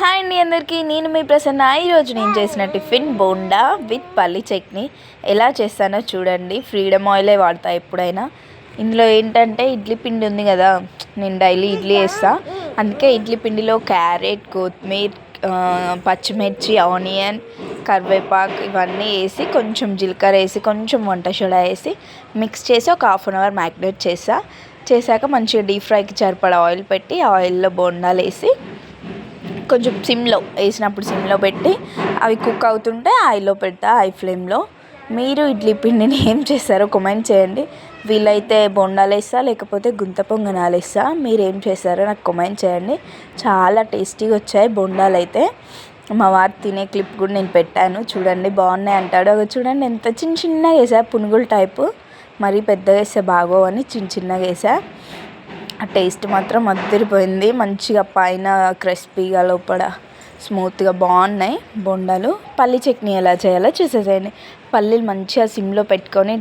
Hi అండి అందరికీ, నేను మీ ప్రసన్న. ఈరోజు నేను చేసిన టిఫిన్ బోండా విత్ పల్లి చట్నీ. ఎలా చేస్తానో చూడండి. ఫ్రీడమ్ ఆయిలే వాడతా ఎప్పుడైనా. ఇందులో ఏంటంటే ఇడ్లీ పిండి ఉంది కదా, నేను డైలీ ఇడ్లీ వేస్తా. అందుకే ఇడ్లీ పిండిలో క్యారెట్, కొత్తిమీర, పచ్చిమిర్చి, ఆనియన్, కరివేపాకు ఇవన్నీ వేసి, కొంచెం జీలకర్ర వేసి, కొంచెం వంట సోడా వేసి మిక్స్ చేసి ఒక హాఫ్ అన్ అవర్ మ్యాగ్నేట్ చేశాక మంచిగా డీప్ ఫ్రైకి సరిపడా ఆయిల్ పెట్టి ఆయిల్లో బోండాలు వేసి కొంచెం సిమ్లో పెట్టి అవి కుక్ అవుతుంటే ఆయిల్లో పెడతా, హై ఫ్లేమ్లో. మీరు ఇడ్లీ పిండిని ఏం చేస్తారో కామెంట్ చేయండి. వీలైతే బొండాలు వేస్తా, లేకపోతే గుంత పొంగనాలు వేస్తా. మీరు ఏం చేస్తారో నాకు కామెంట్ చేయండి. చాలా టేస్టీగా వచ్చాయి బొండాలు అయితే. మా వారు తినే క్లిప్ కూడా నేను పెట్టాను, చూడండి. బాగున్నాయి అంటాడు. అవి చూడండి ఎంత చిన్నగా వేసా, పునుగులు టైపు. మరీ పెద్దగా వేస్తే బాగోవని చిన్నగా వేసా. ఆ టేస్ట్ మాత్రం అదిరిపోయింది. మంచిగా పైన క్రిస్పీగా లోపల స్మూత్గా బాగున్నాయి బొండాలు. పల్లి చట్నీ ఎలా చేయాలో చూసేసేయండి. పల్లీలు మంచిగా సిమ్లో పెట్టుకొని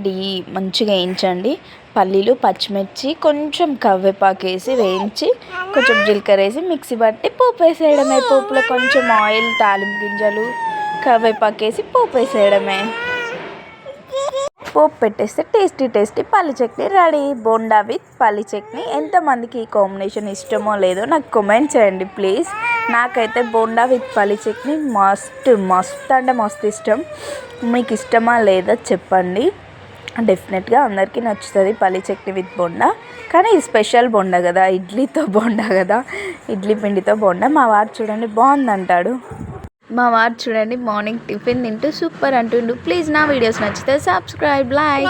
మంచిగా వేయించండి. పల్లీలు, పచ్చిమిర్చి, కొంచెం కరివేపాకు వేసి వేయించి, కొంచెం జీలకర్ర వేసి మిక్సీ పట్టి పోపు వేసేయడమే. పోపులో కొంచెం ఆయిల్, తాలింపు గింజలు, కరివేపాకు వేసి పోపు వేసేయడమే. పోపు పెట్టేస్తే టేస్టీ పల్లి చట్నీ రెడీ. బోండా విత్ పల్లి చట్నీ. ఎంతమందికి ఈ కాంబినేషన్ ఇష్టమో లేదో నాకు కామెంట్ చేయండి ప్లీజ్. నాకైతే బోండా విత్ పల్లి చట్నీ మస్తు అంటే మస్తు ఇష్టం. మీకు ఇష్టమా లేదా చెప్పండి. డెఫినెట్గా అందరికీ నచ్చుతుంది పల్లి చట్నీ విత్ బోండా. కానీ ఇది స్పెషల్ బోండా కదా, ఇడ్లీతో బోండా కదా, ఇడ్లీ పిండితో బోండా. మా వారు చూడండి బాగుందంటాడు. మా వారు చూడండి మార్నింగ్ టిఫిన్ తింటూ సూపర్ అంటుండు. ప్లీజ్ నా వీడియోస్ నచ్చితే సబ్స్క్రైబ్, లైక్.